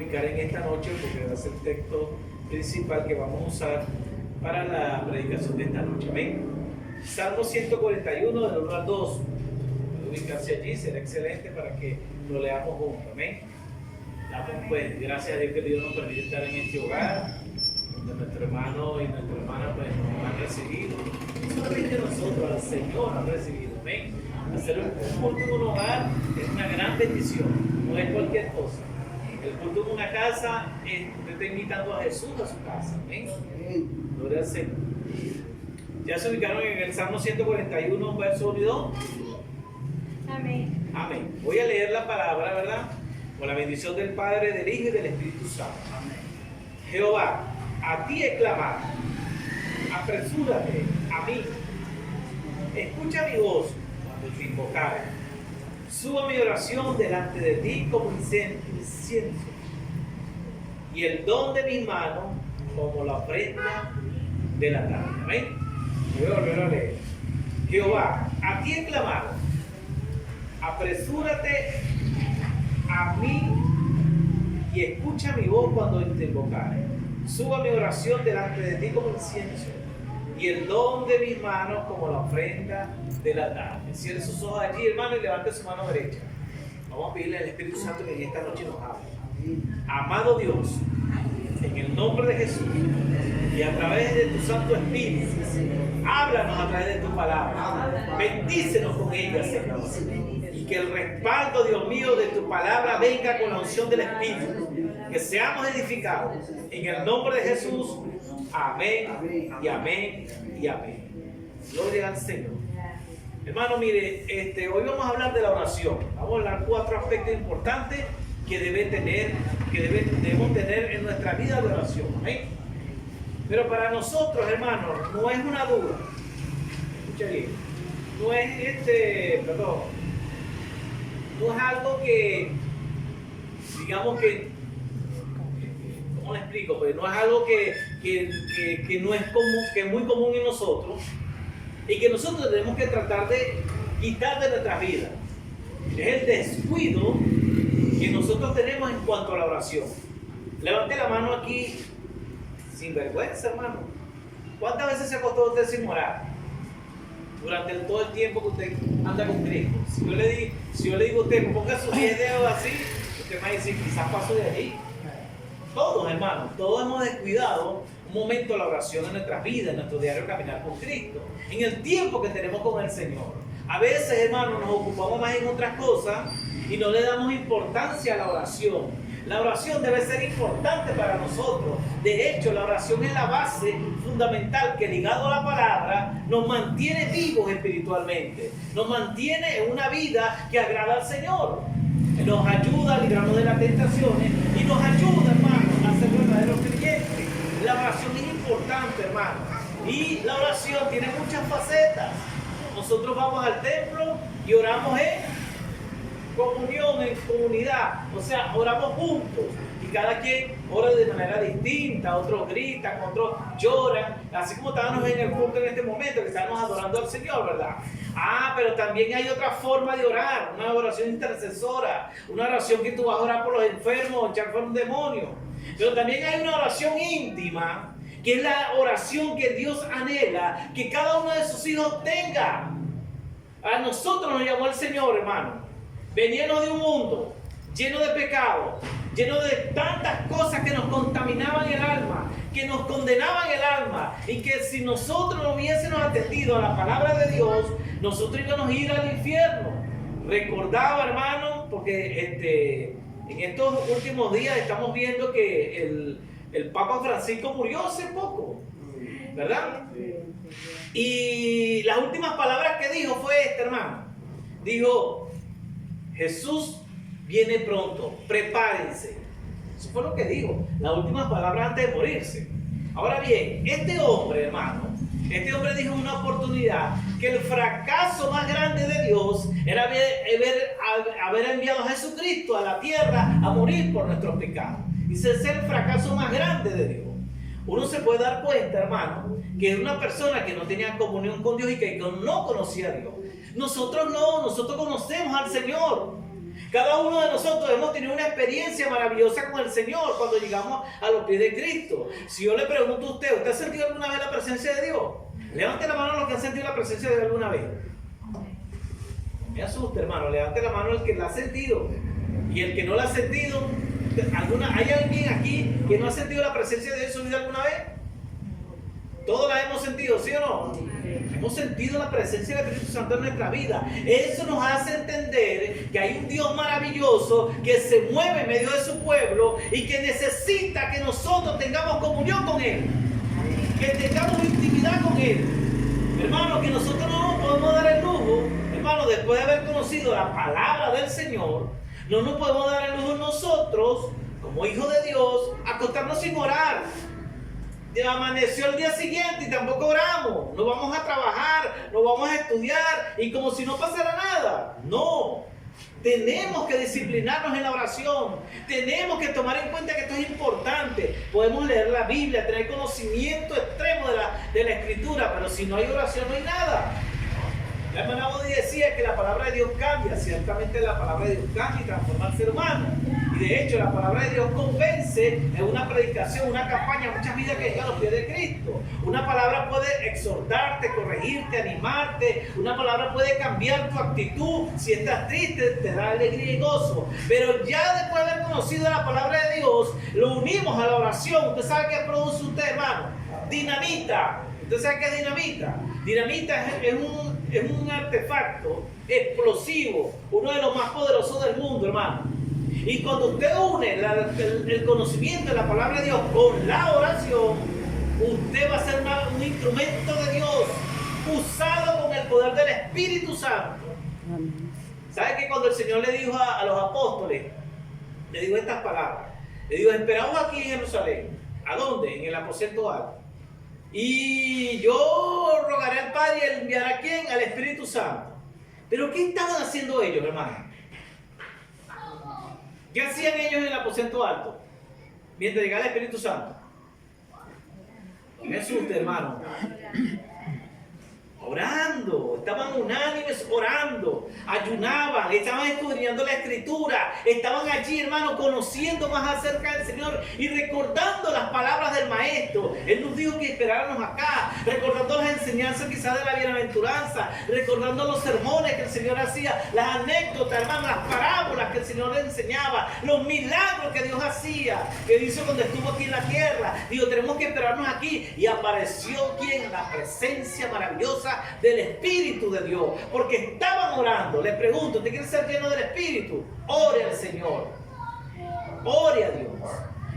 ubicar en esta noche porque va a ser el texto principal que vamos a usar para la predicación de esta noche. Amén. Salmo 141, del 1 al 2. Puede ubicarse allí, será excelente para que lo leamos juntos. Amén. Pues gracias a Dios que Dios nos permite estar en este hogar, donde nuestro hermano y nuestra hermana pues, nos han recibido. No solamente nosotros, al Señor nos ha recibido. Amén. Hacer un culto en un hogar es una gran bendición, no es cualquier cosa. El culto en una casa, usted está invitando a Jesús a su casa. Amén. Gloria al Señor. Ya se ubicaron en el Salmo 141, verso 1 y 2. Amén. Amén. Voy a leer la palabra, ¿verdad? Con la bendición del Padre, del Hijo y del Espíritu Santo. Amén. Jehová, a ti he clamado. Apresúrate a mí. Escucha mi voz cuando te invocare. Suba mi oración delante de ti como incienso, y el don de mis manos como la ofrenda de la tarde. Amén. Voy a volver a leer. Jehová, a ti he clamado. Apresúrate a mí y escucha mi voz cuando te invocare. Suba mi oración delante de ti como incienso, y el don de mis manos como la ofrenda de la tarde. Cierre sus ojos allí, hermano, y levante su mano derecha. Vamos a pedirle al Espíritu Santo que en esta noche nos hable. Amado Dios, en el nombre de Jesús y a través de tu Santo Espíritu, háblanos a través de tu palabra. Bendícenos con ella, Señor. Y que el respaldo, Dios mío, de tu palabra venga con la unción del Espíritu. Que seamos edificados. En el nombre de Jesús. Amén y amén y amén. Gloria al Señor. Hermano, mire, hoy vamos a hablar de la oración. Vamos a hablar 4 aspectos importantes que debemos tener en nuestra vida de oración. ¿Amén? Pero para nosotros, hermanos, no es una duda. Escucha bien. No es no es algo que, digamos que, ¿cómo le explico? Pues no es algo que no es común, que es muy común en nosotros y que nosotros tenemos que tratar de quitar de nuestras vidas. Es el descuido que nosotros tenemos en cuanto a la oración. Levante la mano aquí sin vergüenza, hermano. ¿Cuántas veces se acostó usted sin orar? Durante todo el tiempo que usted anda con Cristo. Si yo le digo a usted, ponga sus 10 dedos así, usted me va a decir, quizás paso de ahí. Todos, hermanos, todos hemos descuidado un momento la oración en nuestras vidas, en nuestro diario caminar con Cristo, en el tiempo que tenemos con el Señor. A veces, hermanos, nos ocupamos más en otras cosas y no le damos importancia a la oración. La oración debe ser importante para nosotros. De hecho, la oración es la base fundamental que, ligado a la palabra, nos mantiene vivos espiritualmente. Nos mantiene en una vida que agrada al Señor. Nos ayuda a librarnos de las tentaciones y nos ayuda, hermano, a ser verdaderos creyentes. La oración es importante, hermano. Y la oración tiene muchas facetas. Nosotros vamos al templo y oramos en comunión, en comunidad, o sea, oramos juntos y cada quien ora de manera distinta, otros gritan, otros lloran, así como estábamos en el culto en este momento, que estábamos adorando al Señor, ¿verdad? Pero también hay otra forma de orar, una oración intercesora, una oración que tú vas a orar por los enfermos, echar fuera un demonio, pero también hay una oración íntima, que es la oración que Dios anhela, que cada uno de sus hijos tenga. A nosotros nos llamó el Señor, hermano. Veníamos de un mundo lleno de pecado, lleno de tantas cosas que nos contaminaban el alma, que nos condenaban el alma, y que si nosotros no hubiésemos atendido a la palabra de Dios, nosotros íbamos a ir al infierno. Recordaba, hermano, porque en estos últimos días estamos viendo que el Papa Francisco murió hace poco, ¿verdad? Y las últimas palabras que dijo fue hermano. Dijo: Jesús viene pronto, prepárense. Eso fue lo que dijo, las últimas palabras antes de morirse. Ahora bien, este hombre, hermano, dijo en una oportunidad que el fracaso más grande de Dios era haber enviado a Jesucristo a la tierra a morir por nuestros pecados. Dice, ese es el fracaso más grande de Dios. Uno se puede dar cuenta, hermano, que es una persona que no tenía comunión con Dios y que no conocía a Dios. Nosotros no, nosotros conocemos al Señor. Cada uno de nosotros hemos tenido una experiencia maravillosa con el Señor cuando llegamos a los pies de Cristo. Si yo le pregunto a usted, ¿usted ha sentido alguna vez la presencia de Dios? Levante la mano a los que han sentido la presencia de Dios alguna vez. Me asusta, hermano. Levante la mano el que la ha sentido. Y el que no la ha sentido, ¿hay alguien aquí que no ha sentido la presencia de Dios en su vida alguna vez? Todos la hemos sentido, ¿sí o no? Hemos sentido la presencia del Espíritu Santo en nuestra vida. Eso nos hace entender que hay un Dios maravilloso que se mueve en medio de su pueblo y que necesita que nosotros tengamos comunión con Él, que tengamos intimidad con Él. Hermano, que nosotros no nos podemos dar el lujo, hermano, después de haber conocido la palabra del Señor, no nos podemos dar el lujo nosotros, como hijos de Dios, acostarnos sin orar. Amaneció el día siguiente y tampoco oramos. No vamos a trabajar, no vamos a estudiar y como si no pasara nada. No. Tenemos que disciplinarnos en la oración. Tenemos que tomar en cuenta que esto es importante. Podemos leer la Biblia, tener conocimiento extremo de la Escritura, pero si no hay oración no hay nada. La hermana Bodi decía que la palabra de Dios cambia. Ciertamente la palabra de Dios cambia y transforma al ser humano. Y de hecho la palabra de Dios convence en una predicación, una campaña, muchas vidas que llegan a los pies de Cristo. Una palabra puede exhortarte, corregirte, animarte. Una palabra puede cambiar tu actitud. Si estás triste, te da alegría y gozo. Pero ya después de haber conocido la palabra de Dios, lo unimos a la oración. ¿Usted sabe qué produce usted, hermano? Dinamita. ¿Usted sabe qué es dinamita? Dinamita es un artefacto explosivo, uno de los más poderosos del mundo, hermano. Y cuando usted une el conocimiento de la palabra de Dios con la oración, usted va a ser un instrumento de Dios, usado con el poder del Espíritu Santo. ¿Sabe que cuando el Señor le dijo a los apóstoles, le dijo estas palabras? Le dijo, esperamos aquí en Jerusalén. ¿A dónde? En el aposento alto. Y yo rogaré al Padre y él enviará a quién? Al Espíritu Santo. Pero ¿qué estaban haciendo ellos, hermano? ¿Qué hacían ellos en el aposento alto? Mientras llegaba el Espíritu Santo. Me asusta, hermano. Orando, estaban unánimes orando, ayunaban, estaban escudriñando la Escritura, estaban allí, hermano, conociendo más acerca del Señor y recordando las palabras del Maestro. Él nos dijo que esperáramos acá, recordando las enseñanzas quizás de la bienaventuranza, recordando los sermones que el Señor hacía, las anécdotas, hermano, las parábolas que el Señor le enseñaba, los milagros que Dios hacía, que hizo cuando estuvo aquí en la tierra. Digo, tenemos que esperarnos aquí. Y apareció ¿quién? La presencia maravillosa del Espíritu de Dios, porque estaban orando. Les pregunto, ¿usted quiere ser lleno del Espíritu? Ore al Señor, ore a Dios,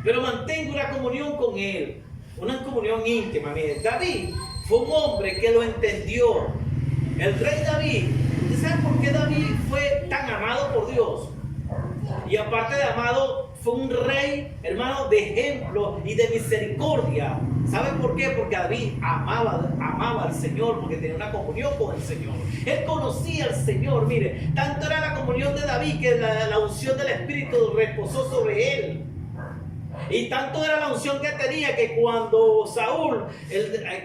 pero mantenga una comunión con Él, una comunión íntima. Mire, David fue un hombre que lo entendió. El rey David, ¿usted sabe por qué David fue tan amado por Dios? Y aparte de amado, fue un rey, hermano, de ejemplo y de misericordia. ¿Saben por qué? Porque David amaba al Señor, porque tenía una comunión con el Señor. Él conocía al Señor. Mire, tanto era la comunión de David que la unción del Espíritu reposó sobre él. Y tanto era la unción que tenía que cuando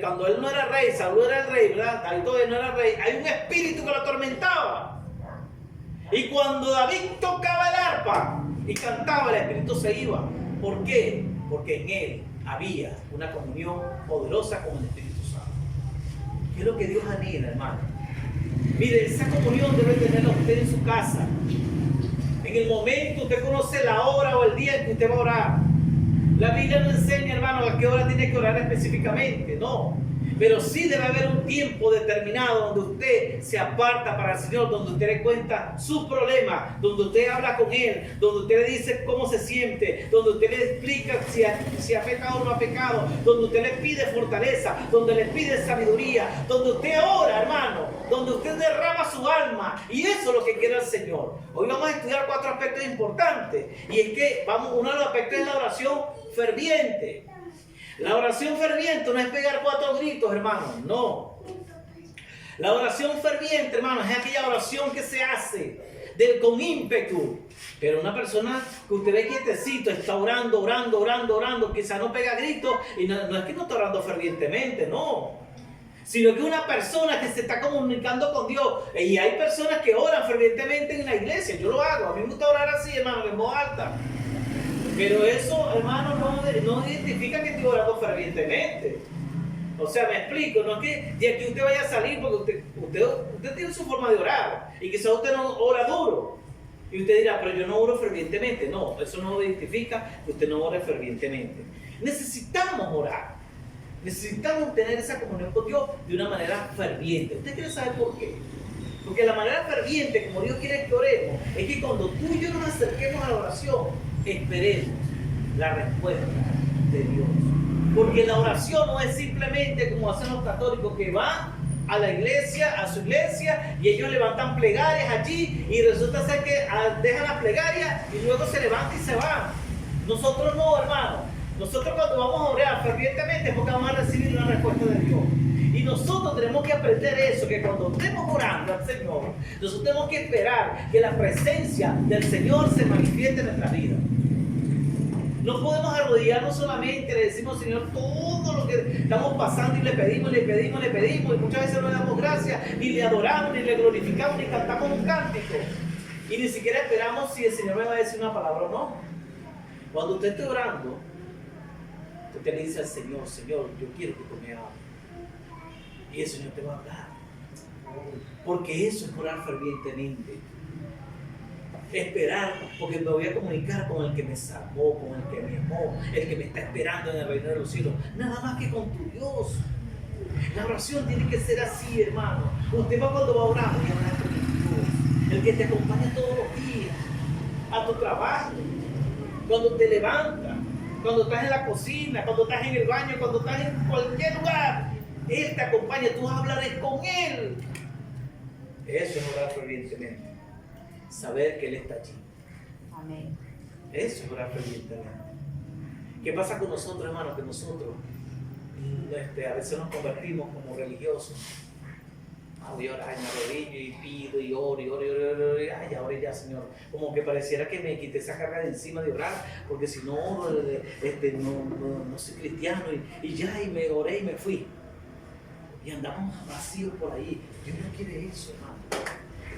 cuando él no era rey, Saúl era el rey, ¿verdad? David todavía no era rey. Hay un espíritu que lo atormentaba. Y cuando David tocaba el arpa y cantaba, el espíritu se iba. ¿Por qué? Porque en él había una comunión poderosa con el Espíritu Santo. ¿Qué es lo que Dios anhela, hermano? Mire, esa comunión debe tenerla usted en su casa. En el momento, usted conoce la hora o el día en que usted va a orar. La Biblia no enseña, hermano, a qué hora tiene que orar específicamente, no. Pero sí debe haber un tiempo determinado donde usted se aparta para el Señor, donde usted le cuenta sus problemas, donde usted habla con Él, donde usted le dice cómo se siente, donde usted le explica si ha pecado o no ha pecado, donde usted le pide fortaleza, donde le pide sabiduría, donde usted ora, hermano, donde usted derrama su alma. Y eso es lo que quiere el Señor. Hoy vamos a estudiar 4 aspectos importantes. Y es que uno de los aspectos es la oración ferviente. La oración ferviente no es pegar 4 gritos, hermano, no. La oración ferviente, hermano, es aquella oración que se hace con ímpetu. Pero una persona que usted ve quietecito, está orando, quizás no pega gritos, y no es que no está orando fervientemente, no. sino que es una persona que se está comunicando con Dios. Y hay personas que oran fervientemente en la iglesia. Yo lo hago. A mí me gusta orar así, hermano, en voz alta. Pero eso, hermano, no identifica que estoy orando fervientemente. O sea, me explico. No es que de aquí usted vaya a salir porque usted tiene su forma de orar. Y quizás usted no ora duro. Y usted dirá, pero yo no oro fervientemente. No, eso no identifica que usted no ore fervientemente. Necesitamos orar. Necesitamos tener esa comunión con Dios de una manera ferviente. ¿Usted quiere saber por qué? Porque la manera ferviente, como Dios quiere que oremos, es que cuando tú y yo nos acerquemos a la oración, esperemos la respuesta de Dios. Porque la oración no es simplemente como hacen los católicos que van a la iglesia, a su iglesia, y ellos levantan plegarias allí, y resulta ser que dejan las plegarias y luego se levantan y se van. Nosotros no, hermano. Nosotros cuando vamos a orar fervientemente es porque vamos a recibir una respuesta de Dios. Y nosotros tenemos que aprender eso, que cuando estemos orando al Señor, nosotros tenemos que esperar que la presencia del Señor se manifieste en nuestra vida. No podemos arrodillarnos solamente, le decimos Señor todo lo que estamos pasando y le pedimos, y muchas veces no le damos gracias, ni le adoramos, ni le glorificamos, ni cantamos un cántico. Y ni siquiera esperamos si el Señor me va a decir una palabra o no. Cuando usted esté orando, usted le dice al Señor, Señor, yo quiero que tú me hables. Y el Señor te va a hablar. Porque eso es orar fervientemente. Esperar, porque me voy a comunicar con el que me salvó, con el que me amó, el que me está esperando en el reino de los cielos. Nada más que con tu Dios. La oración tiene que ser así, hermano. Usted va cuando va a orar, voy a orar con Dios. El que te acompaña todos los días a tu trabajo, cuando te levantas, cuando estás en la cocina, cuando estás en el baño, cuando estás en cualquier lugar, Él te acompaña, tú hablas con Él. Eso es orar fervientemente. Saber que Él está allí. Amén. Eso es orar fervientemente. ¿Qué pasa con nosotros, hermanos? Que nosotros a veces nos convertimos como religiosos. Voy a orar, me arrodillo y pido y oro. Ay, ahora ya, Señor. Como que pareciera que me quité esa carga de encima de orar, porque si no oro, no soy cristiano. Y ya, y me oré y me fui. Y andamos vacíos por ahí. Dios no quiere eso, hermano.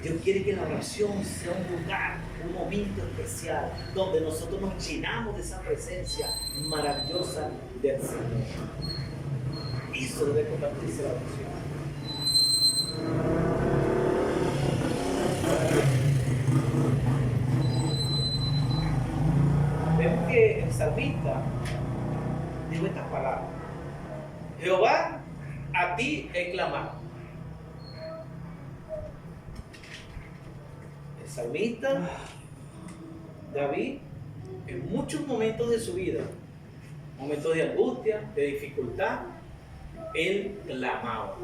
Dios quiere que la oración sea un lugar, un momento especial, donde nosotros nos llenamos de esa presencia maravillosa del Señor. Eso debe convertirse en la oración. Vemos que el salmista dijo estas palabras: Jehová, a ti he clamado. El salmista David, en muchos momentos de su vida, momentos de angustia, de dificultad, él clamaba.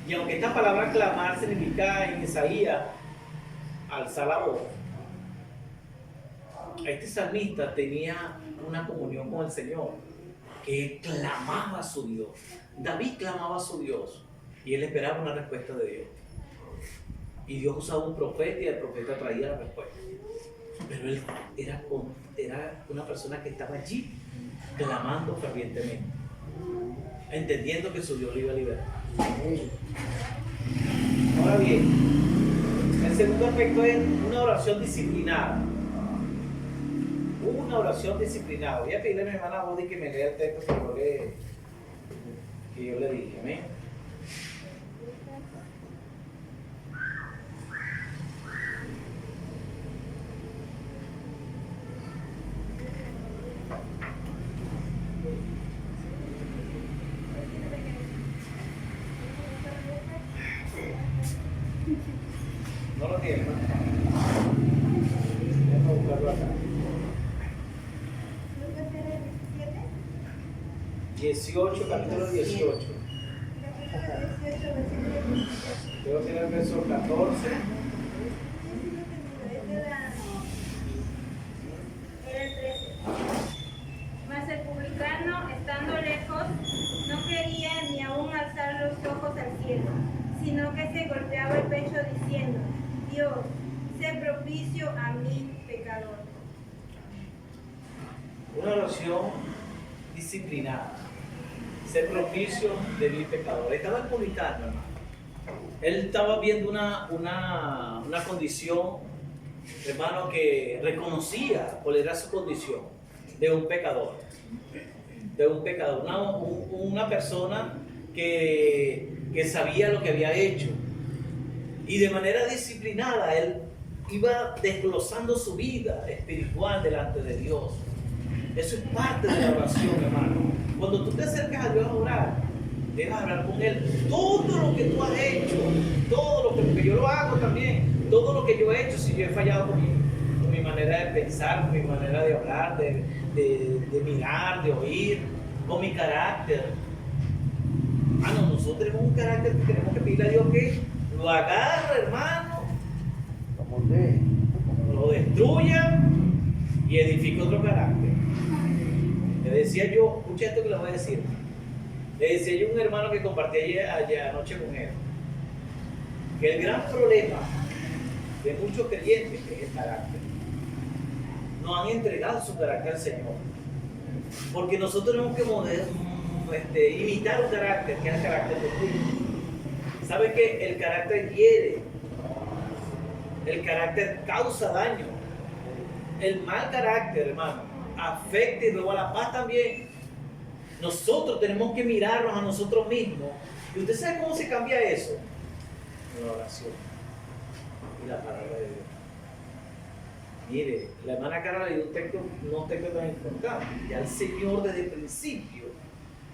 Y aunque esta palabra clamar significa en Isaías alzar la voz, este salmista tenía una comunión con el Señor, que él clamaba a su Dios. David clamaba a su Dios y él esperaba una respuesta de Dios. Y Dios usaba un profeta y el profeta traía la respuesta. Pero él era una persona que estaba allí clamando fervientemente, entendiendo que su Dios lo iba a liberar. Ahora bien, el segundo aspecto es una oración disciplinada. Una oración disciplinada. Voy a pedirle a mi hermana Body que me lea el texto que yo le dije. Amén. No lo tiene, ¿no? Vamos a buscarlo acá. 18, capítulo 18. Creo que era el verso 14. Mas el publicano, estando lejos, no quería ni aún alzar los ojos al cielo, sino que se golpeaba el pecho diciendo: Dios, sé propicio a mí, pecador. Una oración disciplinada. ser propicio de mi pecador. Estaba el publicano, hermano. Él estaba viendo una condición, hermano, que reconocía cuál era su condición de un pecador. De un pecador, una persona que sabía lo que había hecho. Y de manera disciplinada, él iba desglosando su vida espiritual delante de Dios. Eso es parte de la oración, hermano. Cuando tú te acercas a Dios a orar, debes hablar con Él. Todo lo que tú has hecho, todo lo que, porque yo lo hago también, todo lo que yo he hecho, si yo he fallado con mi manera de pensar, con mi manera de hablar, de mirar, de oír, con mi carácter. Nosotros tenemos un carácter que tenemos que pedirle a Dios que lo agarre, hermano, lo destruya y edifique otro carácter. Le decía yo, escucha esto que le voy a decir. Le decía yo a un hermano que compartí ayer anoche con él, que el gran problema de muchos creyentes es el carácter. No han entregado su carácter al Señor. Porque nosotros tenemos que imitar un carácter, que es el carácter de Cristo. ¿Sabe que el carácter hiere? El carácter causa daño. El mal carácter, hermano, afecta y luego a la paz también. Nosotros tenemos que mirarnos a nosotros mismos. ¿Y usted sabe cómo se cambia eso? Con la oración y la palabra de Dios. Mire, la hermana Carla le dio un texto tan importante. Ya el Señor desde el principio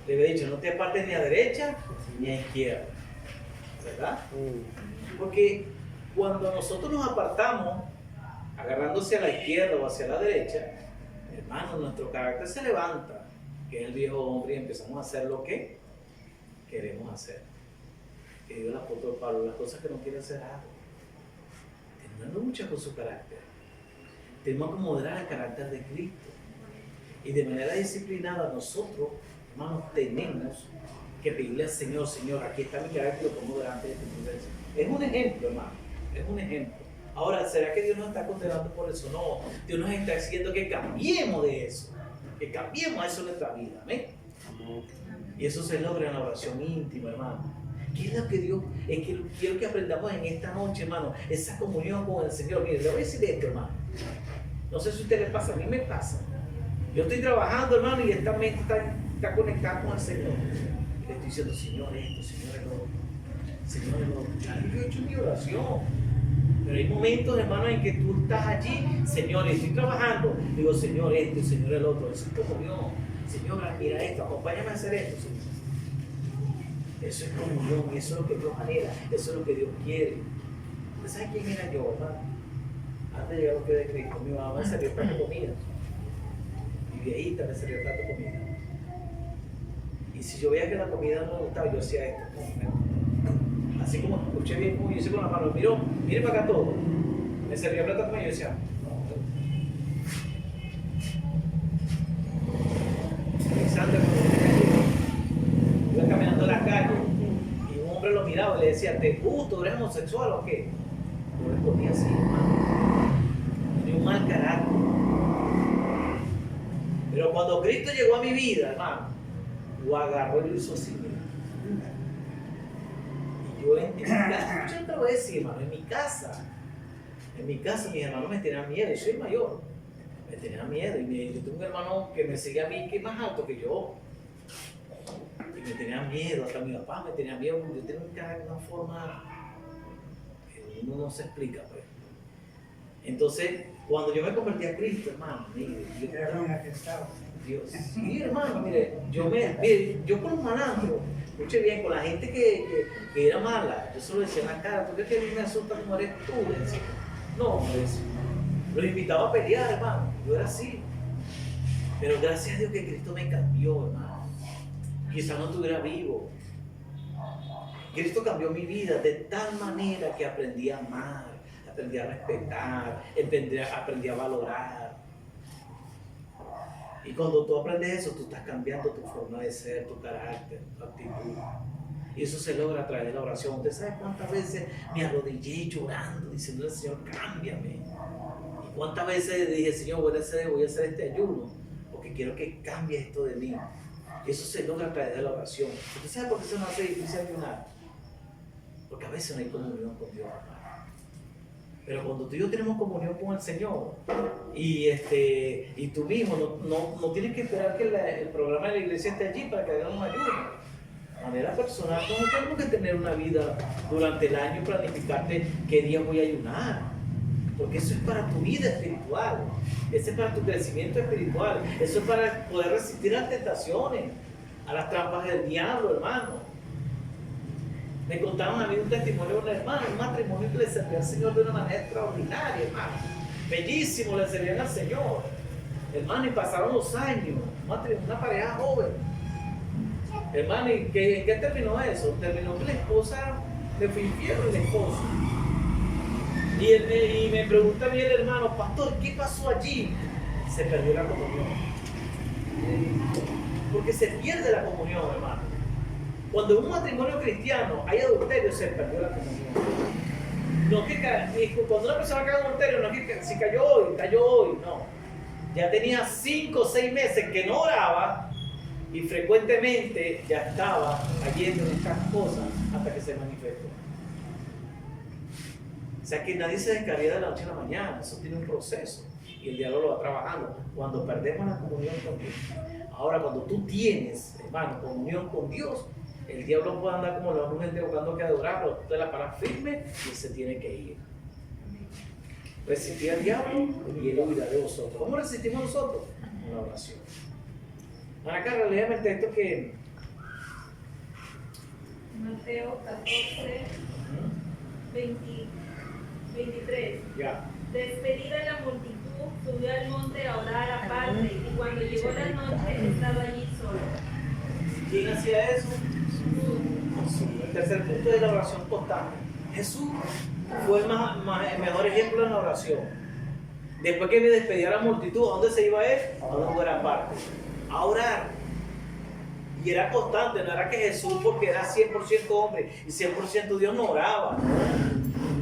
le había dicho, no te apartes ni a derecha ni a izquierda. ¿Verdad? Porque cuando nosotros nos apartamos, agarrándose a la izquierda o hacia la derecha, hermano, nuestro carácter se levanta, que es el viejo hombre, y empezamos a hacer lo que queremos hacer. Que digo el apóstol Pablo, las cosas que no quiere hacer algo. Teniendo lucha con su carácter. Tenemos que moderar el carácter de Cristo. Y de manera disciplinada nosotros, hermanos, tenemos que pedirle al Señor, Señor, aquí está mi carácter, lo pongo delante de tu presencia. Es un ejemplo, hermano, es un ejemplo. Ahora, ¿será que Dios nos está condenando por eso? No, Dios nos está diciendo que cambiemos de eso, que cambiemos eso en nuestra vida, ¿amén? Y eso se logra en la oración íntima, hermano. ¿Qué es lo que Dios, es que quiero que aprendamos en esta noche, hermano? Esa comunión con el Señor. Mire, le voy a decir esto, hermano. No sé si a usted le pasa, a mí me pasa. Yo estoy trabajando, hermano, y esta mente está conectada con el Señor. Le estoy diciendo, Señor, esto, Señor, el otro. Señor, el otro. Ya yo he hecho mi oración. Pero hay momentos, hermano, en que tú estás allí, Señor, y estoy trabajando. Digo, Señor, esto, Señor, el otro. Eso es comunión. Señor, mira esto, acompáñame a hacer esto, Señor. Eso es comunión, eso es lo que Dios anhela, eso es lo que Dios quiere. ¿Usted sabe quién era yo, hermano? Antes de llegar a lo que de Cristo, mi mamá me servía el plato de comida. Mi viejita me servía el plato de comida. Y si yo veía que la comida no me gustaba, yo hacía esto. Así como escuché bien, como yo hice con la mano, mire para acá todo. Me servía el plato de comida y yo decía, Alexander, iba caminando en la calle y un hombre lo miraba y le decía, ¿te gusta? ¿Eres homosexual o qué? Yo respondía así, hermano. Tenía un mal carácter. Pero cuando Cristo llegó a mi vida, hermano, lo agarró y lo hizo así. Y yo en mi casa, yo te voy a decir, hermano, en mi casa mis hermanos me tenían miedo, yo soy mayor. Me tenían miedo y yo tengo un hermano que me sigue a mí que es más alto que yo. Y me tenía miedo, hasta mi papá me tenía miedo, yo tengo un carácter de una forma que uno no se explica, pues. Entonces, cuando yo me convertí a Cristo, hermano, mire, Dios, sí, hermano, mire, yo con los malandros, escuche bien, con la gente que era mala, yo solo decía en la cara, ¿tú crees que a mí me asusta como eres tú? Decía, no, pues, los invitaba a pelear, hermano, yo era así. Pero gracias a Dios que Cristo me cambió, hermano. Quizás no estuviera vivo. Cristo cambió mi vida de tal manera que aprendí a amar, aprendí a respetar, aprendí a valorar. Y cuando tú aprendes eso, tú estás cambiando tu forma de ser, tu carácter, tu actitud. Y eso se logra a través de la oración. ¿Usted sabe cuántas veces me arrodillé llorando, diciendo al Señor, cámbiame? Y cuántas veces dije, Señor, voy a hacer este ayuno, porque quiero que cambie esto de mí. Eso se logra a través de la oración. ¿Usted sabe por qué se nos hace difícil ayunar? Porque a veces no hay comunión con Dios, hermano. Pero cuando tú y yo tenemos comunión con el Señor y tú mismo no tienes que esperar que el programa de la iglesia esté allí para que Dios nos ayude. De manera personal, no tenemos que tener una vida durante el año y planificarte qué día voy a ayunar. Porque eso es para tu vida espiritual, eso es para tu crecimiento espiritual, eso es para poder resistir a las tentaciones, a las trampas del diablo, hermano. Me contaban a mí un testimonio de un hermano, un matrimonio que le servía al Señor de una manera extraordinaria, hermano. Bellísimo, le servían al Señor, hermano, y pasaron los años, una pareja joven. Hermano, ¿y en qué terminó eso? Terminó que la esposa le fue infiel al esposo. Y me pregunta a mí el hermano, pastor, ¿qué pasó allí? Se perdió la comunión. Porque se pierde la comunión, hermano. Cuando en un matrimonio cristiano hay adulterio, se perdió la comunión. No que cuando una persona cae en adulterio, no es que si cayó hoy, no. Ya tenía 5 o 6 meses que no oraba y frecuentemente ya estaba cayendo en estas cosas hasta que se manifestó. O sea que nadie se descarría de la noche a la mañana, eso tiene un proceso y el diablo lo va trabajando. Cuando perdemos la comunión con Dios, ahora cuando tú tienes, hermano, comunión con Dios, el diablo puede andar como la gente buscando que adorarlo, tú te la paras firme y se tiene que ir. Resistir al diablo y él huirá de vosotros. ¿Cómo resistimos nosotros? En la oración. Ana Carla, léame el texto que... Mateo 14, 23. Ya. Despedida la multitud, subió al monte a orar aparte, y cuando llegó la noche estaba allí solo. ¿Quién hacía eso? Jesús. El tercer punto es la oración constante. Jesús fue el mejor ejemplo en la oración. Después que me despedía a la multitud, ¿a dónde se iba él? A una buena parte. A orar. Y era constante, no era que Jesús, porque era 100% hombre y 100% Dios, no oraba.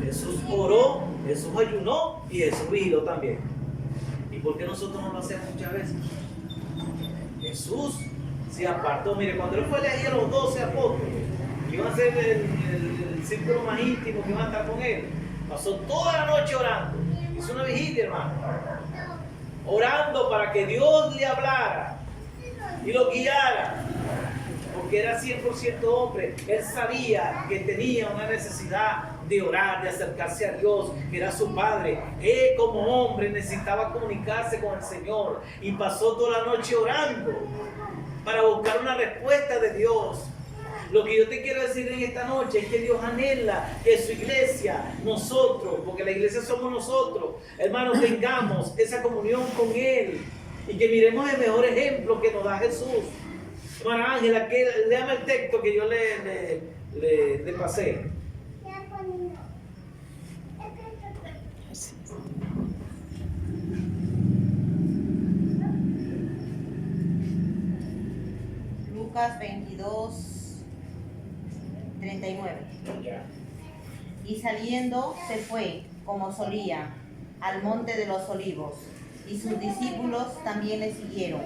Jesús oró, Jesús ayunó y Jesús vigiló también. ¿Y por qué nosotros no lo hacemos muchas veces? Jesús se apartó. Mire, cuando él fue a elegir a los 12 apóstoles, que iban a ser el círculo más íntimo, que iban a estar con él, pasó toda la noche orando. Hizo una vigilia, hermano. Orando para que Dios le hablara y lo guiara. Porque era 100% hombre. Él sabía que tenía una necesidad de orar, de acercarse a Dios, que era su padre. Él como hombre necesitaba comunicarse con el Señor y pasó toda la noche orando para buscar una respuesta de Dios. Lo que yo te quiero decir en esta noche es que Dios anhela que su iglesia, nosotros, porque la iglesia somos nosotros, hermanos, tengamos esa comunión con Él y que miremos el mejor ejemplo que nos da Jesús. Hermana Ángela, léame el texto que yo le pasé. Lucas 22, 39. Ya. Y saliendo se fue, como solía, al monte de los olivos, y sus discípulos también le siguieron.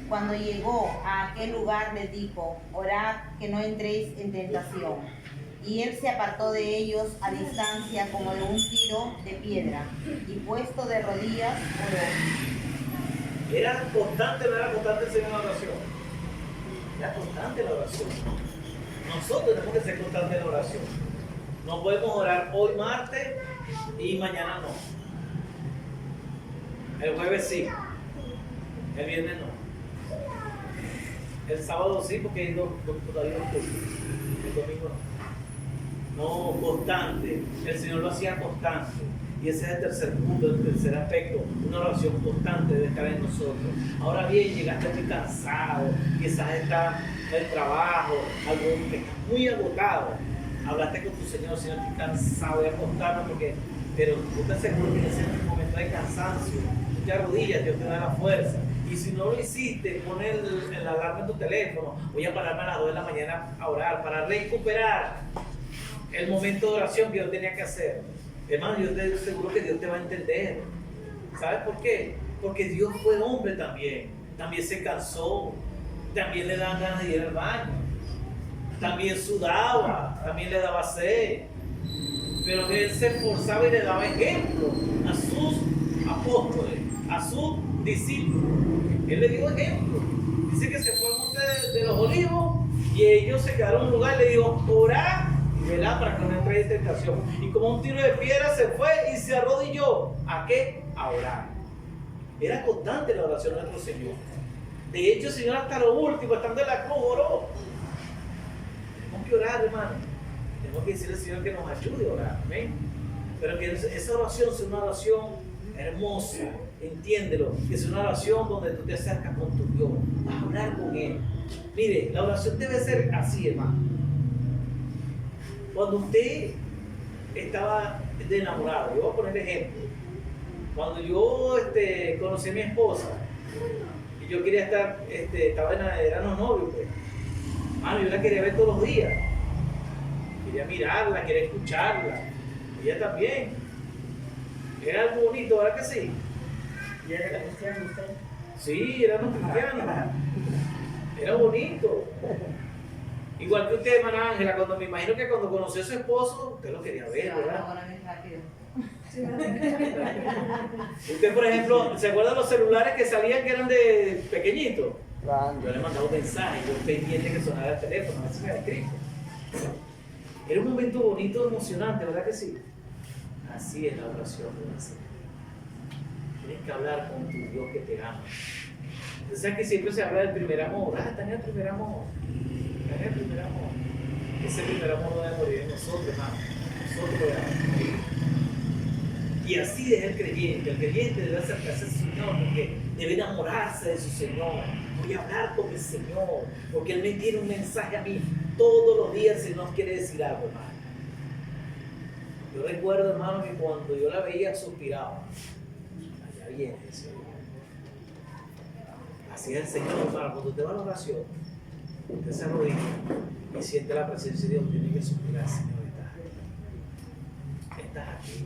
Cuando llegó a aquel lugar les dijo: orad que no entréis en tentación. Y él se apartó de ellos a distancia como de un tiro de piedra, y puesto de rodillas oró. ¿Era constante o no era constante el Señor en la oración? Era constante la oración. Nosotros tenemos que ser constantes en la oración. No podemos orar hoy martes y mañana no. El jueves sí. El viernes no. El sábado sí, porque hay todavía no. El domingo no. No, constante. El Señor lo hacía constante. Y ese es el tercer punto, el tercer aspecto. Una oración constante debe estar en nosotros. Ahora bien, llegaste muy cansado, quizás está en el trabajo, algo que está muy agotado. Hablaste con tu Señor, Señor, estoy cansado de acostarme, pero tú te aseguras que en ese momento de cansancio, tú te arrodillas, Dios te da la fuerza. Y si no lo hiciste, pon el alarma en tu teléfono. Voy a pararme a las 2 de la mañana a orar para recuperar el momento de oración que yo tenía que hacer. Hermano, yo te seguro que Dios te va a entender. ¿Sabes por qué? Porque Dios fue hombre también. También se cansó. también le daban ganas de ir al baño, también sudaba, también le daba sed, pero él se esforzaba y le daba ejemplo a sus apóstoles, a sus discípulos. Él le dio ejemplo. Dice que se fue al monte de los olivos y ellos se quedaron en un lugar y le dijo: orad y velad para que no entre en tentación. Y como un tiro de piedra se fue y se arrodilló. ¿A qué? A orar. Era constante la oración de nuestro Señor. De hecho, el Señor hasta lo último, estando en la cruz, oró. Tenemos que orar, hermano. Tenemos que decirle al Señor que nos ayude a orar. ¿Amén? Pero que esa oración sea una oración hermosa. Entiéndelo. Que sea una oración donde tú te acercas con tu Dios. A hablar con Él. Mire, la oración debe ser así, hermano. Cuando usted estaba de enamorado, yo voy a poner ejemplo. Cuando yo conocí a mi esposa y yo quería estar, éramos novios, pues. Mano, yo la quería ver todos los días. Quería mirarla, quería escucharla. Ella también. Era algo bonito, ¿verdad que sí? ¿Y era cristiano usted? Sí, éramos cristianos. Era bonito. Igual que usted, hermana Ángela, cuando me imagino que cuando conoció a su esposo, usted lo quería ver, ¿verdad? Ahora es rápido. Usted, por ejemplo, ¿se acuerdan los celulares que salían que eran de pequeñitos? Yo le mandaba un mensaje, yo pendiente que sonara el teléfono, a ver si me había escrito. Era un momento bonito, emocionante, ¿verdad que sí? Así es la oración de una cena. Tienes que hablar con tu Dios que te ama. Usted sabe que siempre se habla del primer amor. Está en el primer amor. Está en el primer amor. Ese primer amor no debe morir en nosotros, hermano. Nosotros lo debemos morir. Y así es el creyente. El creyente debe acercarse a su Señor porque debe enamorarse de su Señor. Voy a hablar con el Señor porque Él me tiene un mensaje a mí. Todos los días el Señor quiere decir algo, hermano. Yo recuerdo, hermano, que cuando yo la veía suspiraba. Allá viene el Señor. Así es el Señor, hermano. Cuando usted va a la oración, usted se arrodilla y siente la presencia de Dios. Tiene que suspirar: Señor, estás aquí.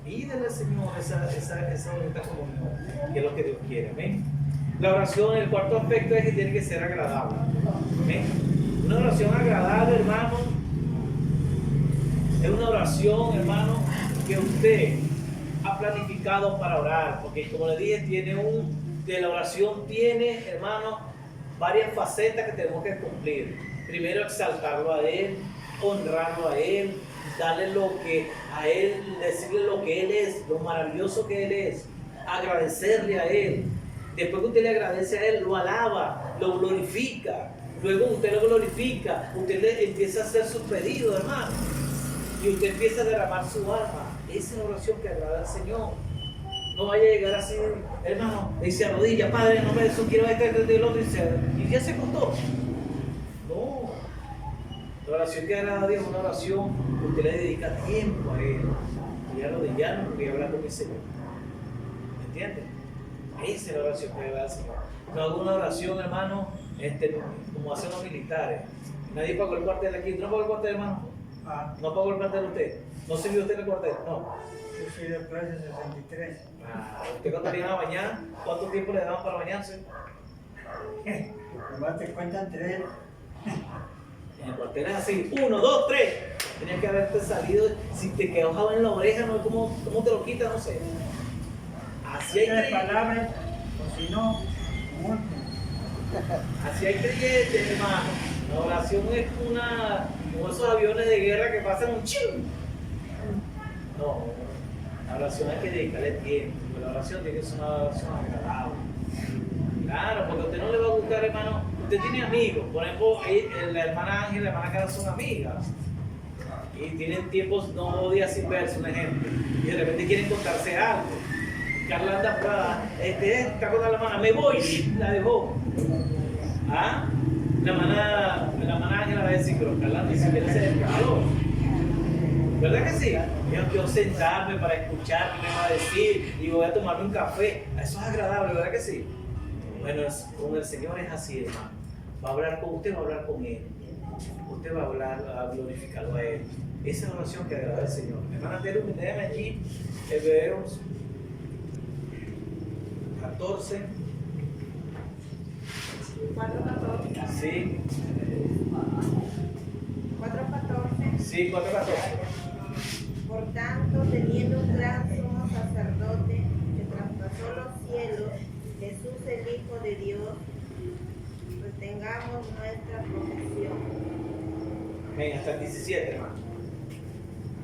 Pídele al Señor esa bonita comunión, que es lo que Dios quiere. ¿Amén? La oración, el cuarto aspecto es que tiene que ser agradable. ¿Amén? Una oración agradable, hermano, es una oración, hermano, que usted ha planificado para orar. Porque como le dije, la oración tiene, hermano, varias facetas que tenemos que cumplir. Primero, exaltarlo a Él, honrarlo a Él, darle lo que a Él, decirle lo que Él es, lo maravilloso que Él es, agradecerle a Él. Después que usted le agradece a Él, lo alaba, lo glorifica. Luego usted lo glorifica, usted le empieza a hacer sus pedidos, hermano. Y usted empieza a derramar su alma. Esa es la oración que agrada al Señor. No vaya a llegar así, hermano, le dice: arrodilla, Padre, no me eso, quiero del otro, y ya se acostó. No. La oración que agrada a Dios es una oración que usted le dedica tiempo a Él. Voy a arrodillarme, voy a hablar con mi Señor. ¿Me entiende? Esa es la oración que agrada al Señor. No hago una oración, hermano, como hacen los militares. Nadie pagó el cuartel aquí. ¿No pagó el cuartel, hermano? ¿No pagó el cuartel usted? ¿No sirvió usted el cuartel? No. Yo soy de clase 63. ¿Usted cuando venía a bañar? ¿Cuánto tiempo le daban para bañarse? Nomás te cuentan 3. En el cuartel es así: 1, 2, 3. Tenías que haberte salido. Si te quedaba en la oreja, no, ¿cómo te lo quitas? No sé. Así hay 3 palabras, o si no, muerte. Así hay creyentes, hermano. La oración es como esos aviones de guerra que pasan un ching. No, la oración hay que dedicarle tiempo. La oración tiene que ser una oración agradable. Claro, porque a usted no le va a gustar, hermano. Usted tiene amigos, por ejemplo, la hermana Ángela y la hermana Carla son amigas. Y tienen tiempos, no días sin verse, un ejemplo. Y de repente quieren contarse algo. Carla anda está con la hermana, me voy, la dejó. ¿Ah? La hermana Ángela va a decir: pero Carla ni siquiera se descargó. ¿Verdad que sí? Yo quiero sentarme para escuchar qué me va a decir y voy a tomarme un café. Eso es agradable, ¿verdad que sí? Bueno, con el Señor es así, hermano. Va a hablar con usted, va a hablar con Él. Usted va a hablar, a glorificarlo a Él. Esa es la oración que agrada al Señor. Hermana Tero, déjame allí Hebreos 14. 4. Sí, 4:14. sí, 4:14. Por tanto, teniendo un gran sumo sacerdote que traspasó los cielos, Jesús el Hijo de Dios, retengamos nuestra profesión, Amén, hasta el 17, hermano.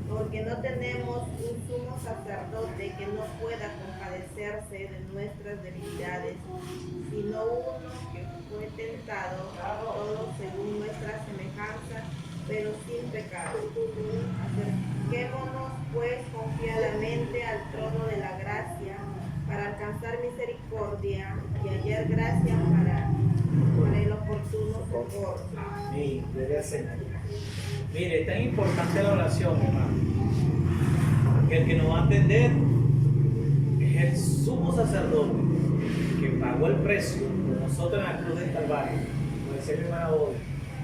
porque no tenemos un sumo sacerdote que no pueda compadecerse de nuestras debilidades, sino uno que fue tentado todo según nuestra semejanza, pero sin pecado. Acerquémonos pues confiadamente al trono de la gracia para alcanzar misericordia y hallar gracia para el oportuno socorro. Sí, debe ser. Mire, es tan importante la oración, hermano, que el que nos va a atender es el sumo sacerdote que pagó el precio por nosotros en la cruz del Calvario, como decía mi hermana hoy,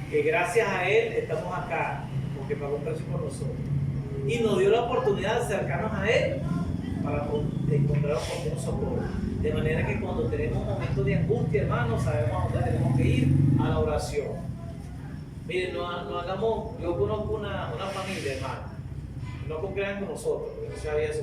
que gracias a él estamos acá, porque pagó un precio por nosotros. Y nos dio la oportunidad de acercarnos a él para encontrar oportuno socorro. De manera que cuando tenemos momentos de angustia, hermanos, sabemos a dónde tenemos que ir, a la oración. Miren, no hagamos, yo conozco una familia, hermano, no concrean con nosotros, porque no sabía eso.